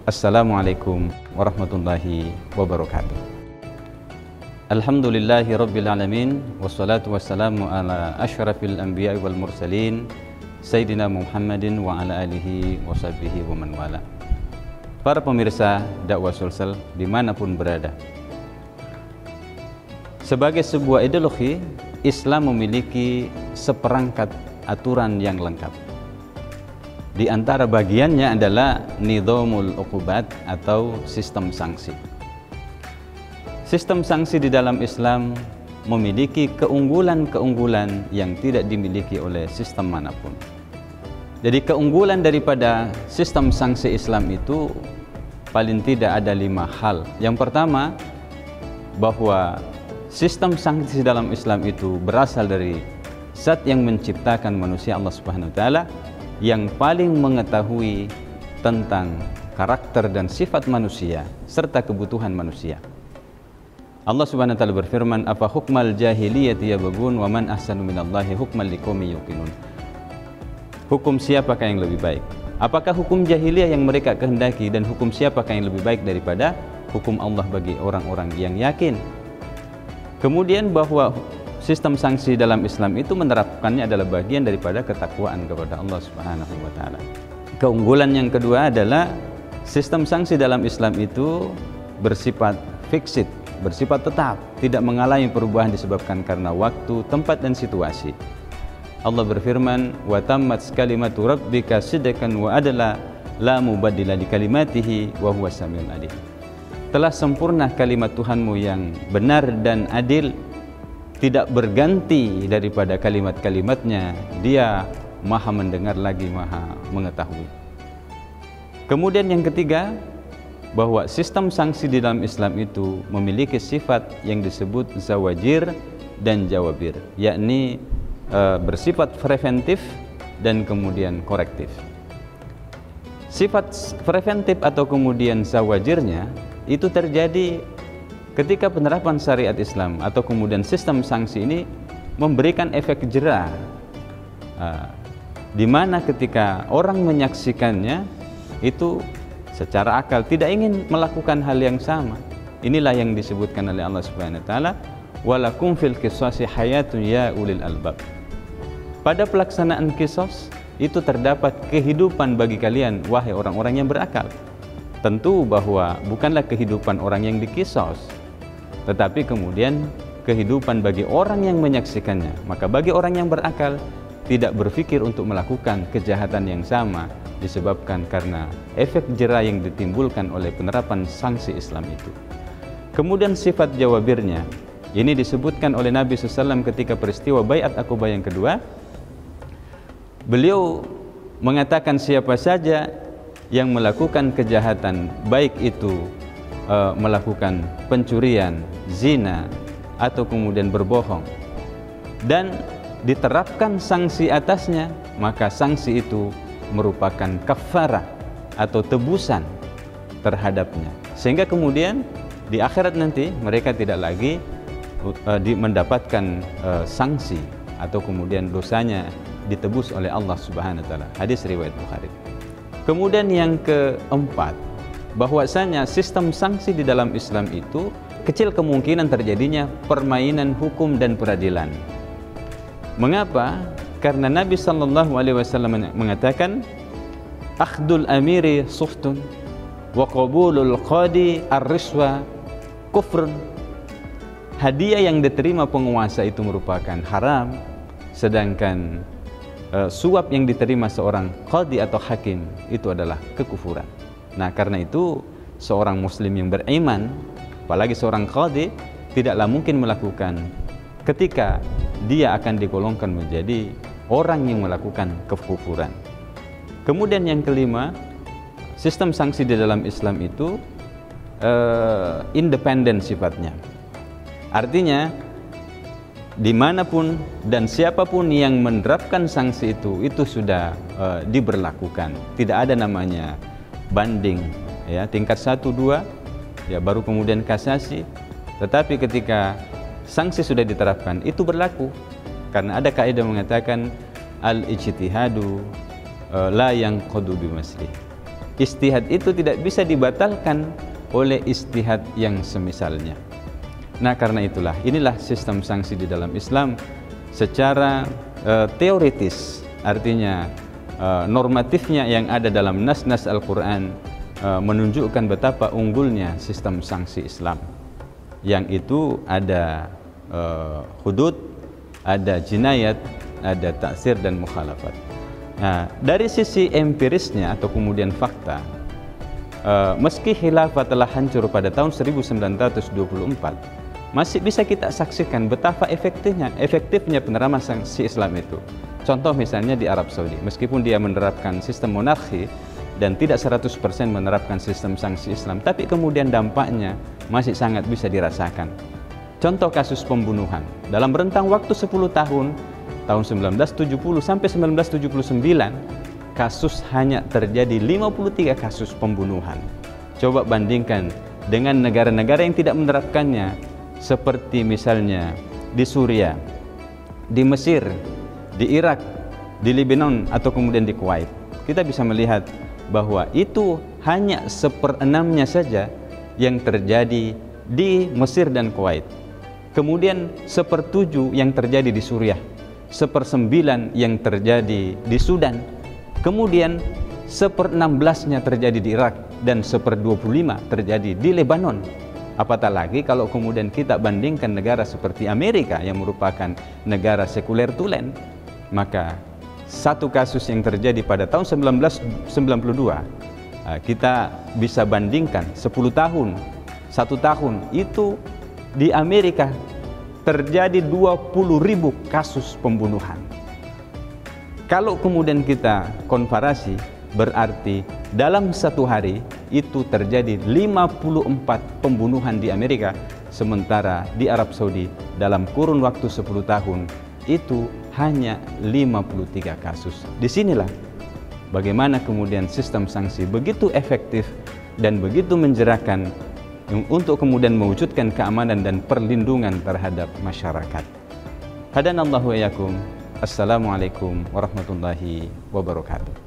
Assalamualaikum warahmatullahi wabarakatuh. Alhamdulillahi rabbil alamin, wassalatu wassalamu ala asyrafil anbiya'i wal mursalin, Sayyidina Muhammadin wa ala alihi wa sahbihi wa man wala. Para pemirsa dakwah Sulsel dimanapun berada, sebagai sebuah ideologi, Islam memiliki seperangkat aturan yang lengkap. Di antara bagiannya adalah nidhamul uqubat atau sistem sanksi. Sistem sanksi di dalam Islam memiliki keunggulan-keunggulan yang tidak dimiliki oleh sistem manapun. Jadi keunggulan daripada sistem sanksi Islam itu paling tidak ada 5 hal. Yang pertama, bahwa sistem sanksi dalam Islam itu berasal dari Zat yang menciptakan manusia, Allah Subhanahu wa taala, yang paling mengetahui tentang karakter dan sifat manusia serta kebutuhan manusia. Allah Subhanahu wa taala berfirman, "Afa hukmal jahiliyati yabghun wa man ahsanu minallahi hukman liqaumin yuqinun." Hukum siapakah yang lebih baik? Apakah hukum jahiliyah yang mereka kehendaki, dan hukum siapakah yang lebih baik daripada hukum Allah bagi orang-orang yang yakin? Kemudian bahwa sistem sanksi dalam Islam itu menerapkannya adalah bagian daripada ketakwaan kepada Allah Subhanahu wa taala. Keunggulan yang kedua adalah sistem sanksi dalam Islam itu bersifat fixed, bersifat tetap, tidak mengalami perubahan disebabkan karena waktu, tempat dan situasi. Allah berfirman, "Wa tammat kalimatu rabbika sidqan wa adla, la mubaddila li kalimatihi wa huwas samiul alim." Telah sempurna kalimat Tuhanmu yang benar dan adil, tidak berganti daripada kalimat-kalimatnya. Dia maha mendengar lagi maha mengetahui. Kemudian yang ketiga, bahwa sistem sanksi di dalam Islam itu memiliki sifat yang disebut zawajir dan jawabir, yakni bersifat preventif dan kemudian korektif. Sifat preventif atau kemudian zawajirnya itu terjadi ketika penerapan syariat Islam atau kemudian sistem sanksi ini memberikan efek jera, di mana ketika orang menyaksikannya itu secara akal tidak ingin melakukan hal yang sama. Inilah yang disebutkan oleh Allah Subhanahu wa taala, "Walakum fil qisasi hayatun ya ulil albab." Pada pelaksanaan qisas itu terdapat kehidupan bagi kalian, wahai orang-orang yang berakal. Tentu bahwa bukanlah kehidupan orang yang dikisos, tetapi kemudian kehidupan bagi orang yang menyaksikannya. Maka bagi orang yang berakal tidak berpikir untuk melakukan kejahatan yang sama disebabkan karena efek jera yang ditimbulkan oleh penerapan sanksi Islam itu. Kemudian sifat jawabirnya ini disebutkan oleh Nabi SAW ketika peristiwa Baiat Aqabah yang kedua. Beliau mengatakan siapa saja yang melakukan kejahatan, baik itu melakukan pencurian, zina, atau kemudian berbohong, dan diterapkan sanksi atasnya, maka sanksi itu merupakan kafarah atau tebusan terhadapnya, sehingga kemudian di akhirat nanti mereka tidak lagi mendapatkan sanksi atau kemudian dosanya ditebus oleh Allah Subhanahu wa taala. Hadis riwayat Bukhari. Kemudian yang keempat, bahwasanya sistem sanksi di dalam Islam itu kecil kemungkinan terjadinya permainan hukum dan peradilan. Mengapa? Karena Nabi sallallahu alaihi wasallam mengatakan, "Akhdul amiri suhtun wa qabulul qadi ar-riswa kufrun." Hadiah yang diterima penguasa itu merupakan haram, sedangkan suap yang diterima seorang qadi atau hakim itu adalah kekufuran. Nah, karena itu seorang muslim yang beriman, apalagi seorang qadi, tidaklah mungkin melakukan ketika dia akan digolongkan menjadi orang yang melakukan kekufuran. Kemudian yang kelima, sistem sanksi di dalam Islam itu independen sifatnya. Artinya dimanapun dan siapapun yang menerapkan sanksi itu sudah diberlakukan. Tidak ada namanya banding, ya, tingkat 1, 2, ya, baru kemudian kasasi. Tetapi ketika sanksi sudah diterapkan, itu berlaku. Karena ada kaidah mengatakan al-ijtihadu la yanqadu bimaslih. Ijtihad itu tidak bisa dibatalkan oleh ijtihad yang semisalnya. Nah, karena itulah, inilah sistem sanksi di dalam Islam secara teoritis, artinya normatifnya yang ada dalam nas-nas Al-Quran menunjukkan betapa unggulnya sistem sanksi Islam, yang itu ada hudud, ada jinayat, ada taksir dan mukhalafat. Nah, dari sisi empirisnya atau kemudian fakta, meski khilafah telah hancur pada tahun 1924, masih bisa kita saksikan betapa efektifnya penerapan sanksi Islam itu. Contoh misalnya di Arab Saudi, meskipun dia menerapkan sistem monarki dan tidak 100% menerapkan sistem sanksi Islam, tapi kemudian dampaknya masih sangat bisa dirasakan. Contoh kasus pembunuhan, dalam rentang waktu 10 tahun, tahun 1970 sampai 1979, kasus hanya terjadi 53 kasus pembunuhan. Coba bandingkan dengan negara-negara yang tidak menerapkannya, seperti misalnya di Suriah, di Mesir, di Irak, di Lebanon, atau kemudian di Kuwait. Kita bisa melihat bahwa itu hanya 1/6-nya saja yang terjadi di Mesir dan Kuwait. Kemudian 1/7 yang terjadi di Suriah, 1/9 yang terjadi di Sudan, kemudian 1/16-nya terjadi di Irak, dan 1/25 terjadi di Lebanon. Apatah lagi kalau kemudian kita bandingkan negara seperti Amerika yang merupakan negara sekuler tulen, maka satu kasus yang terjadi pada tahun 1992 kita bisa bandingkan 10 tahun, 1 tahun itu di Amerika terjadi 20.000 kasus pembunuhan. Kalau kemudian kita komparasi, berarti dalam satu hari itu terjadi 54 pembunuhan di Amerika, sementara di Arab Saudi dalam kurun waktu 10 tahun itu hanya 53 kasus. Disinilah bagaimana kemudian sistem sanksi begitu efektif dan begitu menjerahkan untuk kemudian mewujudkan keamanan dan perlindungan terhadap masyarakat. Hadanallahu wa iyyakum. Assalamualaikum warahmatullahi wabarakatuh.